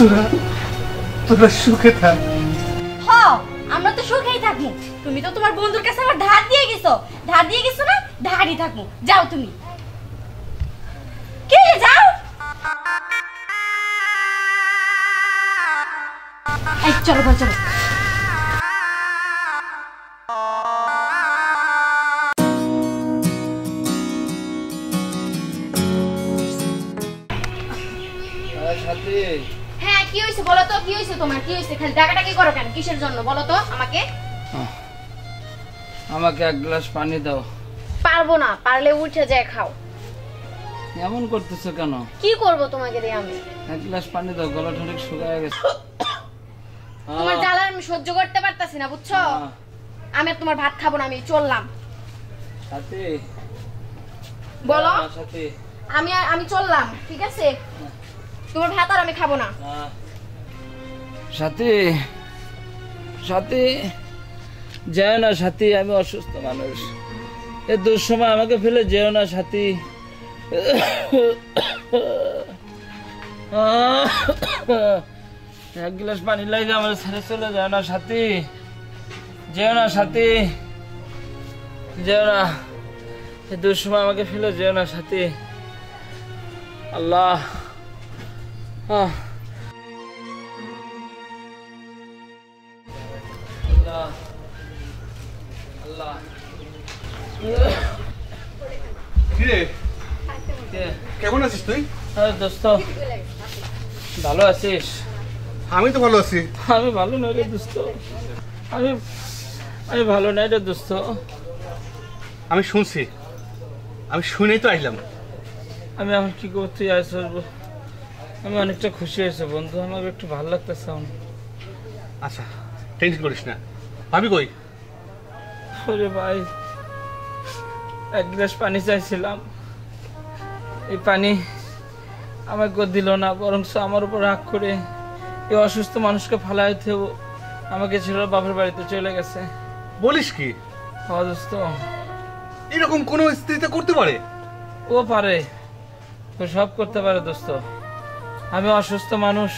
তোরা তোরা সুখে থাক। হ্যাঁ আমরা তো সুখেই থাকবো। তুমি তো তোমার বন্ধুর কাছে আমার ধার দিয়ে গেছো না, ধারই থাকবো। যাও তুমি, কে যাও। এই চলো ভাই চলো। হ্যাঁ কি হয়েছে বলো তো, কি হয়েছে তোমার, কি হয়েছে? খালি টাকাটা করো কেন, কিসের জন্য বলো তো আমাকে। আমাকে এক গ্লাস পানি দাও। পারবো না, পারলে উঠে যায় খাও। এমন করতেছো কেন? কি করব তোমাকে দিয়ে আমি? এক গ্লাস পানি দাও, গলাটা অনেক শুকিয়ে গেছে। তোমার জ্বালা আমি সহ্য করতে পারতাছি না বুঝছো। আমি আর তোমার ভাত খাবো না, আমি চললাম। সাথী বলো। সাথী আমি চললাম, ঠিক আছে? তোমার ভাত আর আমি খাবো না। সাথী সাথী যেও না সাথী, আমি অসুস্থ মানুষ। এ দুঃসময় আমাকে ফেলে যেও না সাথী। এক গ্লাস পানি লাগে আমার ছেড়ে চলে যাও না সাথী, যেও না সাথী, যেও না। এ দুঃসময় আমাকে ফেলে যেও না সাথী। আল্লাহ আল্লাহ। কেমন আছিস তুই? দোস্ত ভালো আছিস? আমি তো ভালো আছি। আমি ভালো নই রে দোস্ত, আমি ভালো নাই রে দোস্ত। আমি শুনছি, আমি শুনেই তো আইলাম। আমি এখন কি করতে আসবো? আমি অনেকটা খুশি হয়েছে বন্ধু, আমার একটু ভালো লাগতেছে। আচ্ছা টেনশন করিস না। ভাবি কই? ওরে ভাই, এক গ্লাস পানি চাইছিলাম, এই পানি আমাকে দিল না, বরং আমার উপর রাগ করে এই অসুস্থ মানুষকে ফালাইতে আমাকে ছিল বাপের বাড়িতে চলে গেছে। বলিস কি? হ্যাঁ দোস্ত, এরকম কোনো স্ত্রীতে করতে পারে? ও পারে, ও সব করতে পারে দোস্ত। আমি অসুস্থ মানুষ,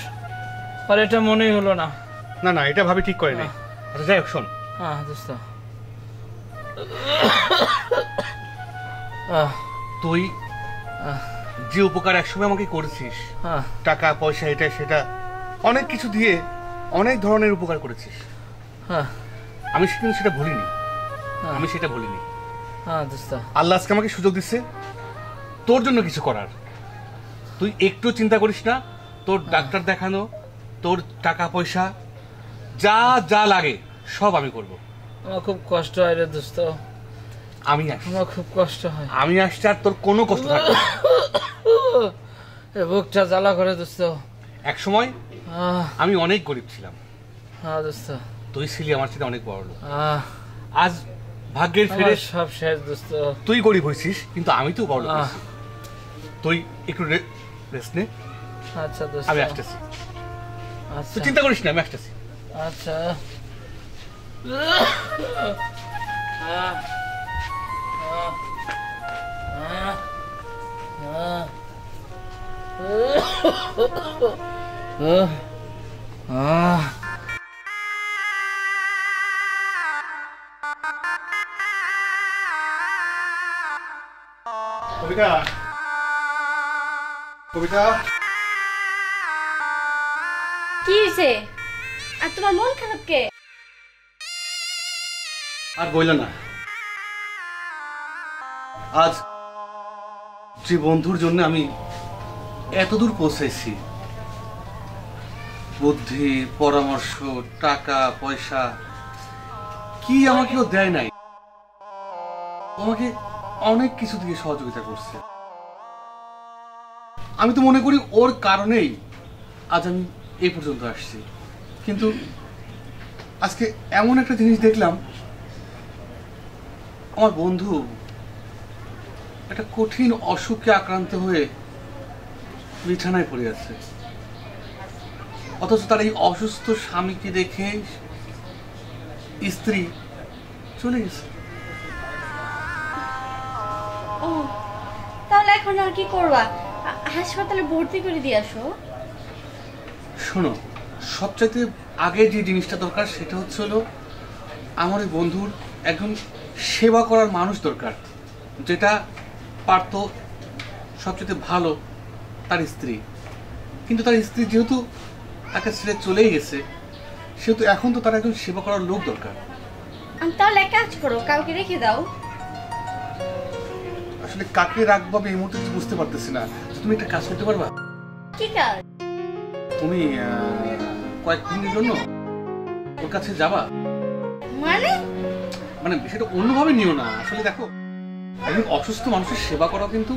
আর এটা মনেই হলো না। না না, এটা ভাবি ঠিক করে নাই। আচ্ছা যাই হোক, শোন। হ্যাঁ দোস্ত, তুই যে উপকার একসময় আমাকে করেছিস, টাকা পয়সা এটা সেটা অনেক কিছু দিয়ে অনেক ধরনের উপকার করেছিস, আমি কিন্তু সেটা ভুলিনি। আমি সেটা ভুলিনি। আল্লাহ আজকে আমাকে সুযোগ দিচ্ছে তোর জন্য কিছু করার। তুই একটু চিন্তা করিস না। তোর ডাক্তার দেখানো, তোর টাকা পয়সা যা যা লাগে সব আমি করব। আমার খুব কষ্ট হয় রে দোস্ত। আমার খুব কষ্ট হয়। আমি আসছি, আর তোর কোনো কষ্ট থাকবে না। বুকটা জ্বালা করে দোস্ত। এক সময় আমি অনেক গরিব ছিলাম। হ্যাঁ দোস্ত, তুই ছিলি আমার সাথে অনেক বড় লোক। আজ ভাগ্যের ফেরে সব শেষ দোস্ত। তুই গরিব হয়েছিস, কিন্তু আমি তো বড় লোক। তুই একটু রেস্ট নে। আচ্ছা দোস্ত, আমি আসতেছি। তুই চিন্তা করিস না, আমি আসতেছি। আচ্ছা। কবিতা, কবিতা, কি হয়েছে? আর তোমার মন খারাপ কে? আর বইলা না। আজ যে বন্ধুর জন্য আমি এতদূর পৌঁছেছি, বুদ্ধি, পরামর্শ, টাকা পয়সা কি আমাকে ও দেয় নাই, আমাকে অনেক কিছু দিয়ে সহযোগিতা করছে। আমি তো মনে করি ওর কারণেই আজ আমি এই পর্যন্ত আসছি। কিন্তু আজকে এমন একটা জিনিস দেখলাম, আমার বন্ধু একটা কঠিন অসুখে আক্রান্ত হয়ে বিছানায় পড়ে আছে, অথচ তার এই অসুস্থ স্বামীকে দেখে স্ত্রী চলে গেছে। ও তাহলে এখন আর কি করবা? হাসপাতালে ভর্তি করে দিয়ে আসো। শোনো, সবচাইতে আগে যে জিনিসটা দরকার সেটা হচ্ছে হলো আমার ওই বন্ধুর একজন সেবা করার মানুষ দরকার, যেটা পারতো সবচেয়ে ভালো তার স্ত্রী। কিন্তু তার স্ত্রী যেহেতু একটা ছেলে চলেই গেছে, সেহেতু এখন তো তার একজন সেবা করার লোক দরকার। তাহলে এক কাজ করো, কাউকে রেখে দাও। আসলে কাকে রাখবো আমি এই মুহূর্তে কিছু বুঝতে পারতেছি না। তুমি একটা কাজ করতে পারবা? কি কাজ? তুমি কয়েকদিনের জন্য ওর কাছে যাবা। মানে মানে সেটা অন্যভাবে নিও না। আসলে দেখো, একজন অসুস্থ মানুষের সেবা করা কিন্তু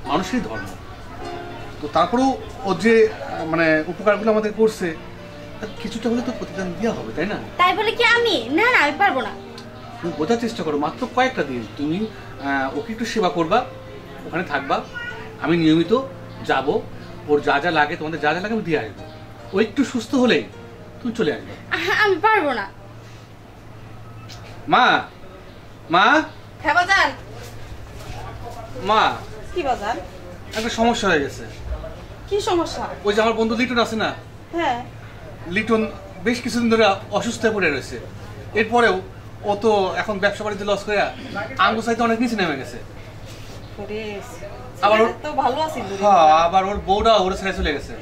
মানুষেরই ধর্ম। তো তারপরেও ও যে মানে উপকারগুলো আমাদের করছে, কিছুটা হলে তো প্রতিদান দেওয়া হবে, তাই না? তাই বলে কি আমি? না না, আমি পারবো না। তুমি বোঝার চেষ্টা করো, মাত্র কয়েকটা দিন তুমি ওকে একটু সেবা করবা, ওখানে থাকবা, আমি নিয়মিত যাব, ওর যা যা লাগে, তোমাদের যা যা লাগে আমি দিয়ে আসবো। ও একটু সুস্থ হলেই তুমি চলে আসবে। আমি পারবো না। মা, মা, হ্যাঁ বাজান। মা, কি বাজান? একটা সমস্যা হয়ে গেছে। কি সমস্যা? ওই যে আমার বন্ধু লিটন আছে না, হ্যাঁ, লিটন বেশ কিছুদিন ধরে অসুস্থ হয়ে পড়ে রয়েছে। এরপরেও ও তো এখন ব্যবসা বাণিজ্য লস করে আঙ্গু সাইতে অনেক নিচে নেমে গেছে। আবার তো ভালো আছি। হ্যাঁ, আবার ওর বউটা ওর ছেড়ে চলে গেছে।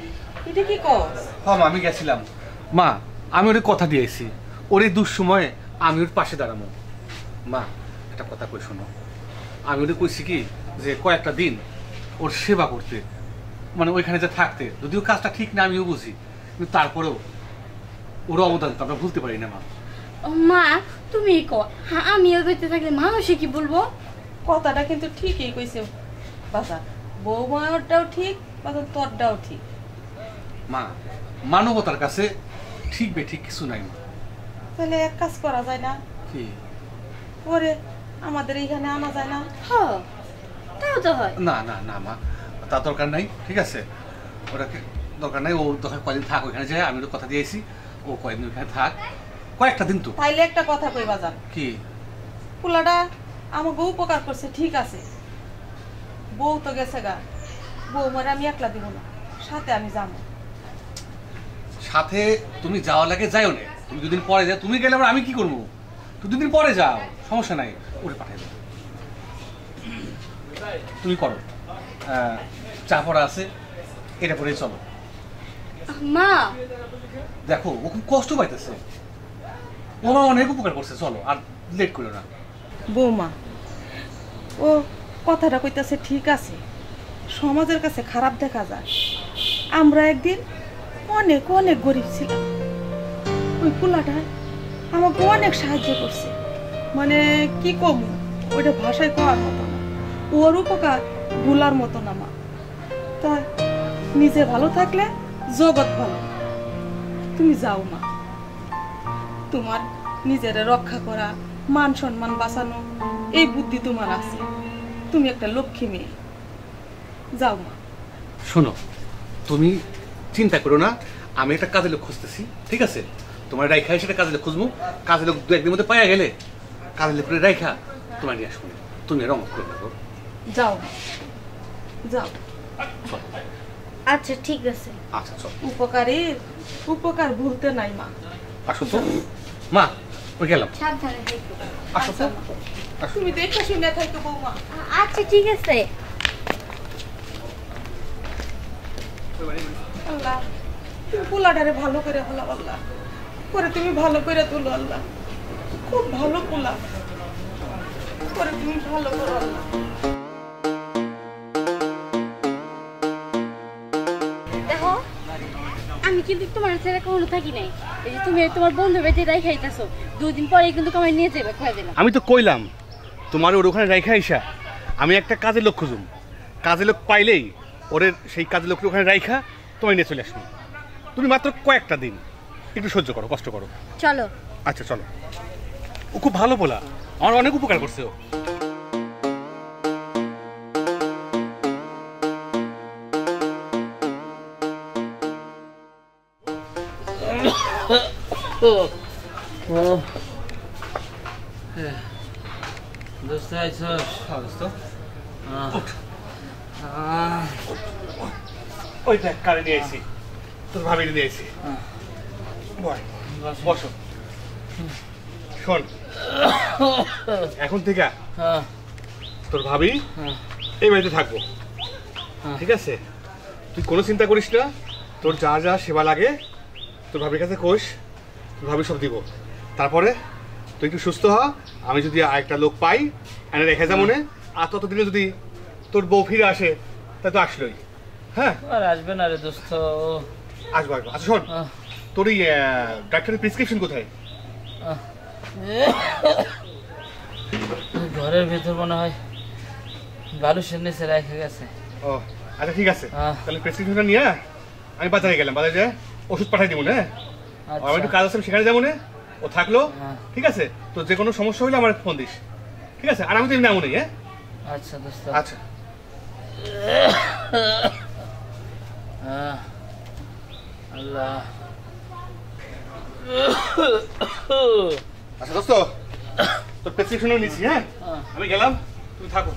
এটা কি কস? হ্যাঁ মা, আমি গেছিলাম। মা, আমি ওর কথা দিয়েছি, ওর এই দুঃসময়ে আমি ওর পাশে দাঁড়াবো। মা, একটা কথা কই শোনো, আমি ওদের কইছি কি যে কয়েকটা দিন ওর সেবা করতে, মানে ওইখানে যে থাকতে, যদিও কাজটা ঠিক না আমিও বুঝি, কিন্তু তারপরেও ওর অবদান তো আমরা ভুলতে পারি না। মা, মা তুমি কো, আমি ওই বাড়িতে থাকলে মানুষে কি বলবো? কথাটা কিন্তু ঠিকই কইছে বাজান। বৌমাটাও ঠিক, বাজান তোরটাও ঠিক। মা, মানবতার কাছে ঠিক বেঠিক কিছু নাই। মা, তাহলে এক কাজ করা যায় না? কি? ওরে আমাদের এইখানে আনা যায় না? হ্যাঁ, তাও তো হয়। না না না মা, তার দরকার নাই, ঠিক আছে? ওটাকে দরকার নাই। ও দরকার কয়দিন থাক ওইখানে যায়, আমি ওর কথা দিয়েছি, ও কয়েকদিন ওইখানে থাক, কয়েকটা দিন তো। তাইলে একটা কথা কই বাজান। কি? পোলাটা আমাকে উপকার করছে ঠিক আছে, বউ তো গেছে গা, বৌমারে আমি একলা দিব না, সাথে আমি যাবো। সাথে তুমি যাওয়া লাগে যাইও না, তুমি দুদিন পরে যাও। তুমি গেলে আবার আমি কি করবো? তুমি দুদিন পরে যাও, সমস্যা নাই, ওরে পাঠাই দেবো। তুমি করো, চা পড়া আছে, এটা পরে চলো। মা দেখো, ও খুব কষ্ট পাইতেছে, ও আমার অনেক উপকার করছে, চলো আর লেট করো না। বৌমা, ও কথাটা কইতাছে ঠিক আছে, সমাজের কাছে খারাপ দেখা যায়। আমরা একদিন অনেক অনেক গরিব ছিলাম, ওই পোলাটা আমাকে অনেক সাহায্য করছে, মানে কি কম, ওইটা ভাষায় কওয়ার মতো না। ওর উপকার ভুলার মতো না মা। তা নিজে ভালো থাকলে জগৎ ভালো। তুমি যাও মা, তোমার নিজের রক্ষা করা, মান সম্মান বাঁচানো, এই বুদ্ধি তোমার আছে, তুমি একটা লক্ষ্মী মেয়ে, যাও মা। শোনো, তুমি চিন্তা করো না, আমি একটা কাজের লোক খুঁজতেছি, ঠিক আছে? তোমার রাইখা সেটা কাজের লোক খুঁজবো, কাজের লোক দু একদিনের মধ্যে পাইয়া গেলে কাজের লোক করে রাইখা তোমার নিয়ে আসবো, তুমি রমত করে নেবো। যাও যাও। আচ্ছা ঠিক আছে। আচ্ছা চল। উপকারের উপকার ভুলতে নাই মা। আসো তো মা, ওই গেলাম। সাবধানে থেকো। আসো তো। তুমি দেখে শুনে থাকো বৌমা। আচ্ছা ঠিক আছে। আল্লাহ, তুমি পোলাটারে ভালো করে হলো আল্লাহ, পরে তুমি ভালো করে তুলো আল্লাহ, খুব ভালো পোলা, পরে তুমি ভালো করো আল্লাহ। দেখো, আমি কিন্তু তোমার ছেড়ে কখনো থাকি নাই। এই যে তুমি তোমার বন্ধু বেঁচে রাই খাইতেছো, দুদিন পরে কিন্তু আমায় নিয়ে যাবে, খাই দিলাম। আমি তো কইলাম তোমার ওর ওখানে রাইখা আইসা আমি একটা কাজের লোক খুঁজুম, কাজের লোক পাইলেই ওদের সেই কাজের লোকের ওখানে রাইখা তোমায় নিয়ে চলে আসবো। তুমি মাত্র কয়েকটা দিন একটু সহ্য করো, কষ্ট করো। চলো। আচ্ছা চলো। ও খুব ভালো বলা, আমার অনেক উপকার করছে ও। দোস্ত আইছস? ওই দেখ কারে নিয়ে আইছি। তোর ভাবি নিয়ে এসেছি। বসো। শোন, এখন থেকে তোর ভাবি এই বাড়িতে থাকবো, ঠিক আছে? তুই কোনো চিন্তা করিস না, তোর যা যা সেবা লাগে তোর ভাবির কাছে কোষ, তোর ভাবি সব দিব। তারপরে তুই একটু সুস্থ হ, আমি যদি আরেকটা লোক পাই এনে রেখে যা মনে, আর ততদিনে যদি তোর বউ ফিরে আসে তা তো আসলোই। হ্যাঁ, আর আসবে না রে দোস্ত। আসবো। আচ্ছা শোন, তোর এই ডাক্তারের প্রেসক্রিপশন কোথায়? ঘরের ভেতর মনে হয় বালুসের নিচে রেখে গেছে। ও আচ্ছা, ঠিক আছে, তাহলে প্রেসক্রিপশনটা নিয়ে আমি বাজারে গেলাম, বাজারে যায় ওষুধ পাঠাই দিব না। আমি একটু কাজ আছে, সেখানে যাবো না, ও থাকলো, ঠিক আছে? তো যে কোনো সমস্যা হলে আমার ফোন দিস, ঠিক আছে? আর আমি তো এমনি এমনই। হ্যাঁ আচ্ছা দোস্ত। আচ্ছা। আল্লাহ। আচ্ছা দোস্ত, তোর প্রেসক্রিপশনও নিচ্ছি। হ্যাঁ, আমি গেলাম, তুমি থাকো,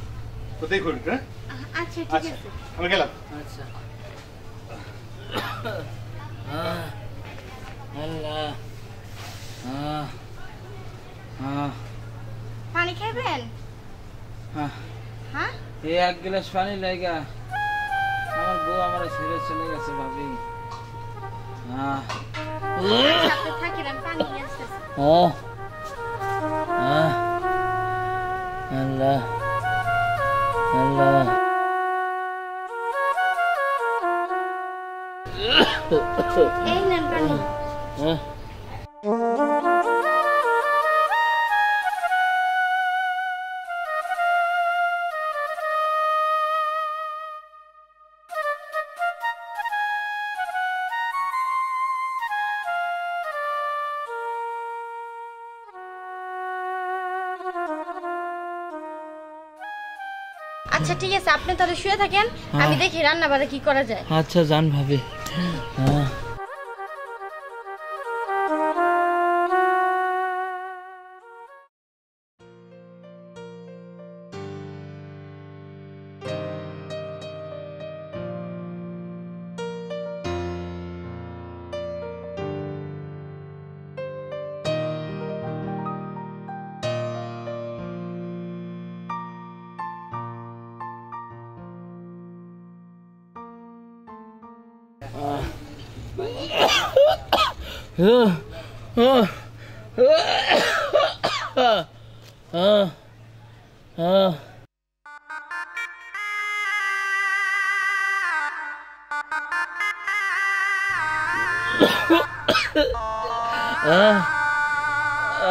তো দেখো। হ্যাঁ আচ্ছা ঠিক আচ্ছা, আছে। আমি গেলাম। আচ্ছা। আল্লাহ। পানি খাবেন? হ্যাঁ, এই এক গ্লাস পানি লাগা আমার বউ আমার ছেড়ে চলে গেছে ভাবি। আপনি থাকেন, আমি পানি নিয়ে আসতেছি। আল্লাহ আল্লাহ। এই নেন পানি। আচ্ছা ঠিক আছে, আপনি তাহলে শুয়ে থাকেন, আমি দেখি রান্না বাড়া কি করা যায়। আচ্ছা জান ভাবি।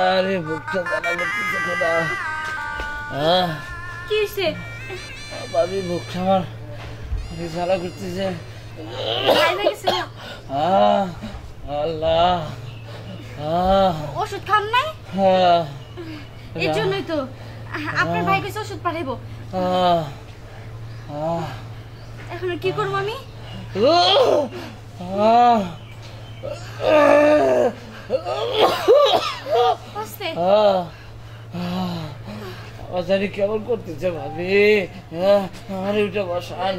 আরে বুকটা জ্বালা করতেছে খোদা। কি হয়েছে? ভাবি বুকটা আমার জ্বালা করতেছে। আল্লাহ। ওষুধ খান নাই? এর জন্যই তো আপনার ভাই কাছে ওষুধ পাঠাইবো। এখন কি করবো আমি? জানি কেমন করতেছে ভাবি, আমার ওইটা বসান।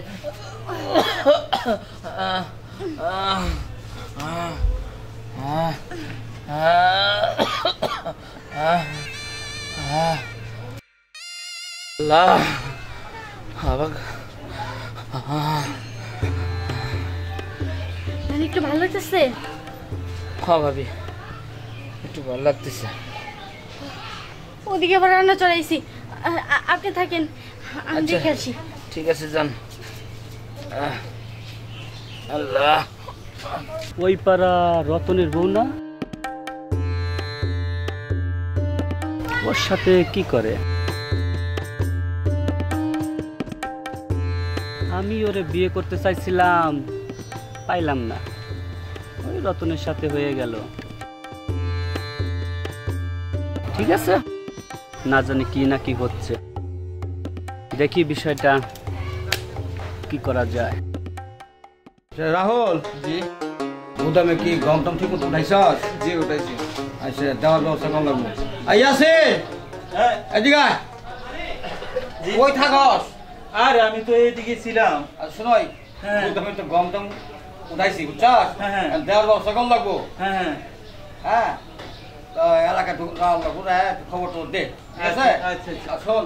একটু ভালো লাগতেছে? হ্যাঁ ভাবি, একটু ভালো লাগতেছে। ওদিকে আবার রান্না চড়াইছি, আপনি থাকেন, আমি দেখে আসি। ঠিক আছে যান। আল্লাহ। ওই পাড়া রতনের বউ না, ওর সাথে কি করে? আমি ওরে বিয়ে করতে চাইছিলাম, পাইলাম না, ওই রতনের সাথে হয়ে গেল। ঠিক আছে, না জানি কি না কি হচ্ছে, দেখি বিষয়টা কি করা যায়। রাহুল, জি গুদামে কি গম টম ঠিক মতো উঠাইছস? জি উঠাইছি। আচ্ছা, দেওয়ার ব্যবস্থা কম লাগবে। আইয়াছে এদিকে ওই থাকস। আরে আমি তো এইদিকে ছিলাম। আর শুনই, গুদামে তো গম টম উঠাইছি বুঝছস হ্যাঁ। দেওয়ার ব্যবস্থা কম লাগবো হ্যাঁ হ্যাঁ তো এলাকা লাগবো রে খবর তো দে ঠিক আছে আচ্ছা। আর শোন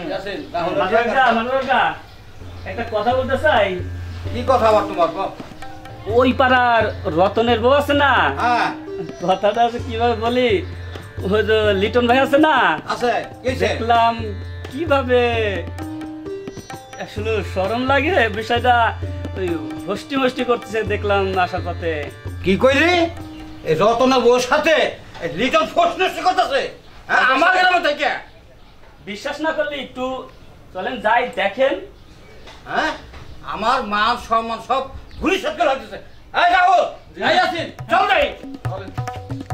ইয়াসিন রাহুল একটা কথা বলতে চাই। কি কথা আবার তোমার বল? ওই পাড়ার রতনের বউ আছে না, হ্যাঁ কথাটা আছে কিভাবে বলি, ওই যে লিটন ভাই আছে না, আছে কি হইছে? দেখলাম কিভাবে আসলে শরম লাগে বিষয়টা, ওই হস্টি মস্টি করতেছে দেখলাম আসার পথে। কি কইলি? এই রতনের বউর সাথে লিটন ফোর্স করতেছে আমার গ্রামে থেকে? বিশ্বাস না করলে একটু চলেন যাই দেখেন। হ্যাঁ আমার মান সম্মান সব ঘুরি সৎকার হইতেছে। এই রাহুল এই ইয়াসিন চল যাই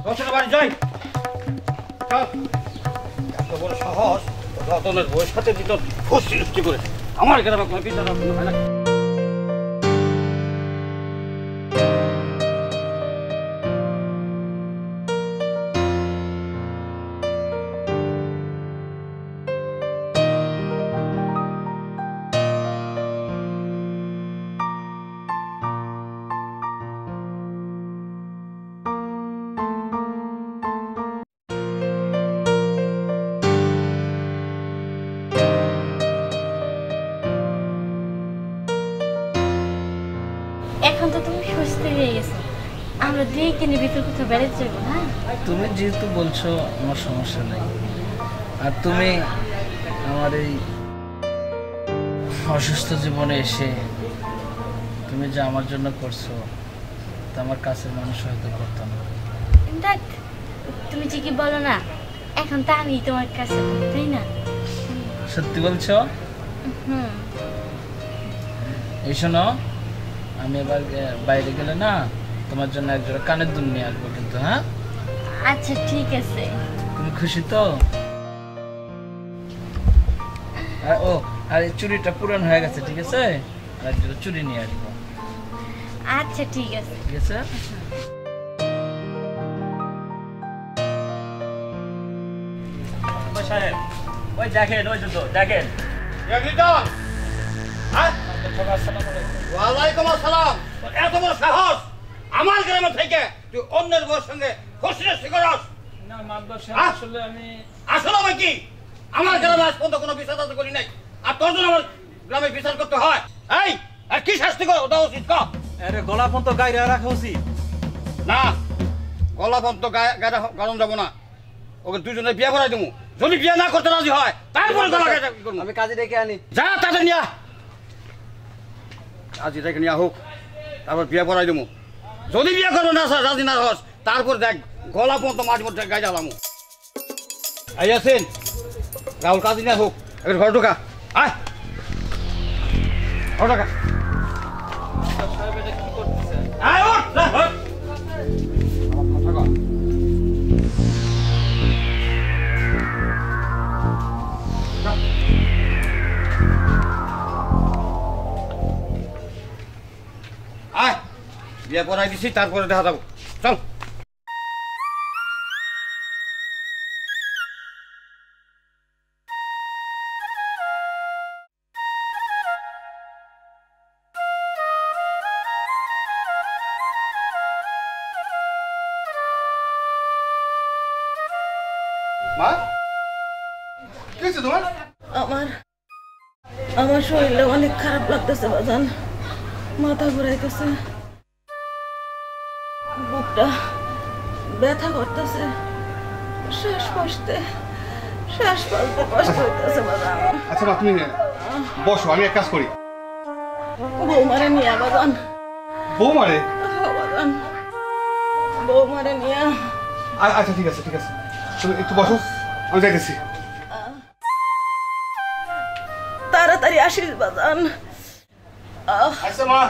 রতনের বাড়ি যাই চল। এত বড় সাহস রতনের বউর সাথে লিটন ফোর্স করে আমার গ্রামে কোনো বিচার হয় না। এখন তো তুমি সুস্থ হয়ে গেছো, আমরা দুই কিনে ভিতর কোথাও বেড়াতে যাবো না? তুমি যেহেতু বলছো আমার সমস্যা নেই, আর তুমি আমার এই অসুস্থ জীবনে এসে তুমি যে আমার জন্য করছো তা আমার কাছের মানুষ হয়তো করতো না। দেখ তুমি যে কি বলো না, এখন তো আমি তোমার কাছে, তাই না? সত্যি বলছো? হুম। এই শোনো, আমি এবার বাইরে গেলে না তোমার জন্য একজোড়া কানের দুল নিয়ে আসবো কিন্তু। হ্যাঁ আচ্ছা ঠিক আছে। তুমি খুশি তো? ও আর এই চুড়িটা পুরান হয়ে গেছে, ঠিক আছে, আর একজোড়া চুড়ি নিয়ে আসবো। আচ্ছা ঠিক আছে। ঠিক আছে। সাহেব ওই দেখেন, ওই জুতো দেখেন। লিটন হ্যাঁ ওয়ালাইকুম আসসালাম। এত বড় সাহস আমার গ্রামে থেকে তুই অন্যের বউর সঙ্গে খুশি করস? না মাদ্রাস আসলে আমি আসলে আমি কি আমার গ্রামে আজ পর্যন্ত কোনো বিচার করি নাই, আর তোর জন্য আমার গ্রামে বিচার করতে হয়? এই আর কি শাস্তি করো ওটা উচিত ক? আরে গলা পর্যন্ত গায়ে রাখা উচিত না গলা পর্যন্ত গরম যাবো না, ওকে দুজনে বিয়ে করাই দেবো। যদি বিয়ে না করতে রাজি হয় তারপরে গলা গায়ে করবো। আমি কাজে ডেকে আনি। যা তাদের নিয়ে আজি থেকে নিয়ে হোক, তারপর বিয়ে করাই দেবো। যদি বিয়ে করবো না স্যার রাজি না হস, তারপর দেখ গলা পর্যন্ত মাঝ মধ্যে গায়ে জ্বালামো। এই আছেন রাহুল, কাজী নিয়ে হোক, এবার ঘর ঢোকা। আয় ঘর ঢোকা। আয় ওঠ, যা, ওঠ। আমার কথা কর। আয় বিয়ে পড়াই দিছি, তারপরে দেখা যাবো। চল। মা কি হয়েছে তোমার? আমার শরীরে অনেক খারাপ লাগতেছে বাজান, মাথা ঘুরাইতেছে, বুকটা ব্যথা করতেছে, শ্বাস ফেলতে কষ্ট হইতেছে বাজান। আচ্ছা মা তুমি বসো, আমি এক কাজ করি। বৌমারে নিয়ে বাজান। বৌমারে? বাজান বৌমারে নিয়ে। আচ্ছা ঠিক আছে ঠিক আছে, তুমি একটু বসো, আমি যাইতেছি। তাড়াতাড়ি আসিস বাজান। আচ্ছা মা।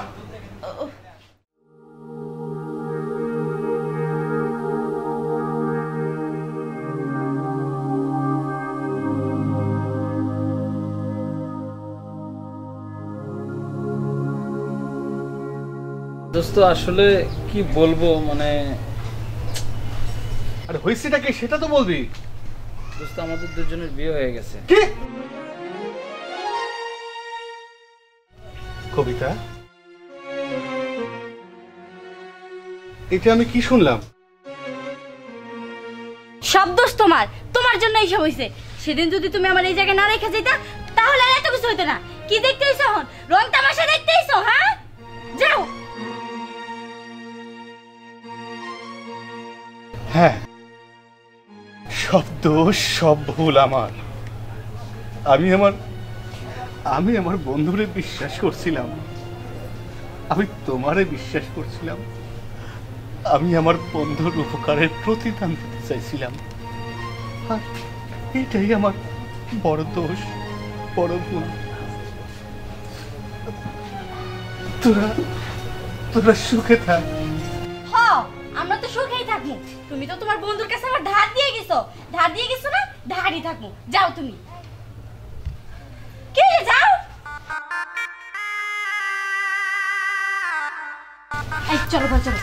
দোস্ত আসলে কি বলবো, মানে আরে হয়েছেটা কি সেটা তো বলবি। দোস্ত আমাদের দুজনের বিয়ে হয়ে গেছে। কি কবিতা? এটা আমি কি শুনলাম? সব দোষ তোমার, তোমার জন্য এইসব হয়েছে। সেদিন যদি তুমি আমার এই জায়গায় না রেখে যেতা তাহলে আর এত কিছু হইতো না। কি দেখতে হইছো এখন? রং তামাশা দেখতে হইছো? হ্যাঁ, যাও। হ্যাঁ, সব দোষ, সব ভুল আমার। আমি আমার বন্ধুরে বিশ্বাস করছিলাম, আমি তোমারে বিশ্বাস করছিলাম, আমি আমার বন্ধুর উপকারের প্রতিদান দিতে চাইছিলাম। আর এটাই আমার বড় দোষ, বড় ভুল। তোরা সুখে থাক। হ্যাঁ, আমরা তো সুখেই থাকবো। তুমি তো তোমার বন্ধুর কাছে আমার ধার দিয়ে গেছো না? ধারই থাকবো। যাও তুমি। কে রে, যাও। এই চলো ঘর চলো।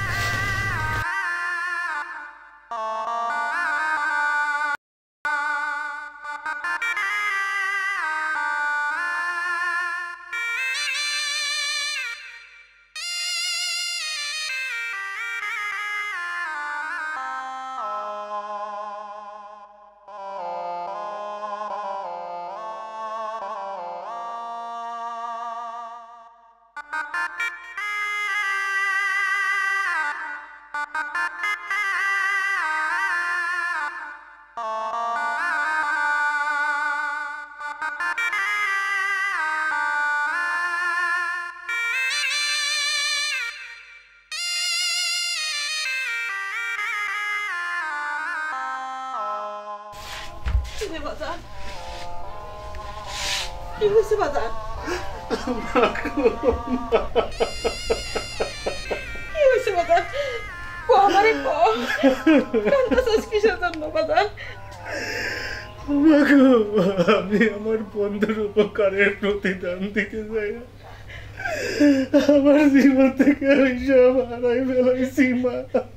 কি হয়েছে বাজার? কি হয়েছে বাজার? আমারে কিসের জন্য বাজার? আমি আমার বন্ধুর উপকারের প্রতিদান দিতে চাই। আমার জীবন থেকে আমি সব হারাই ফেলাইছি মা।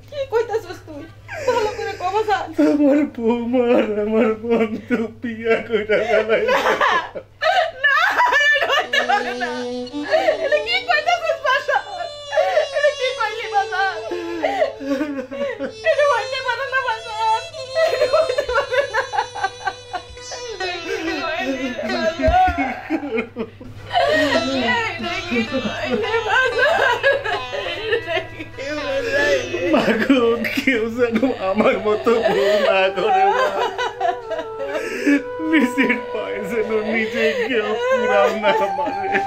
কি কইতাছস তুই? ভালো করে কও বাজার। আমার বৌমার আমার বন্ধু বিয়া কইরা ফেলাইছে। মাগো, কেউ যেন আমার মতো ভুল না করে। নিজের পায়ে যেন নিজে কেউ পুরাও না মারে।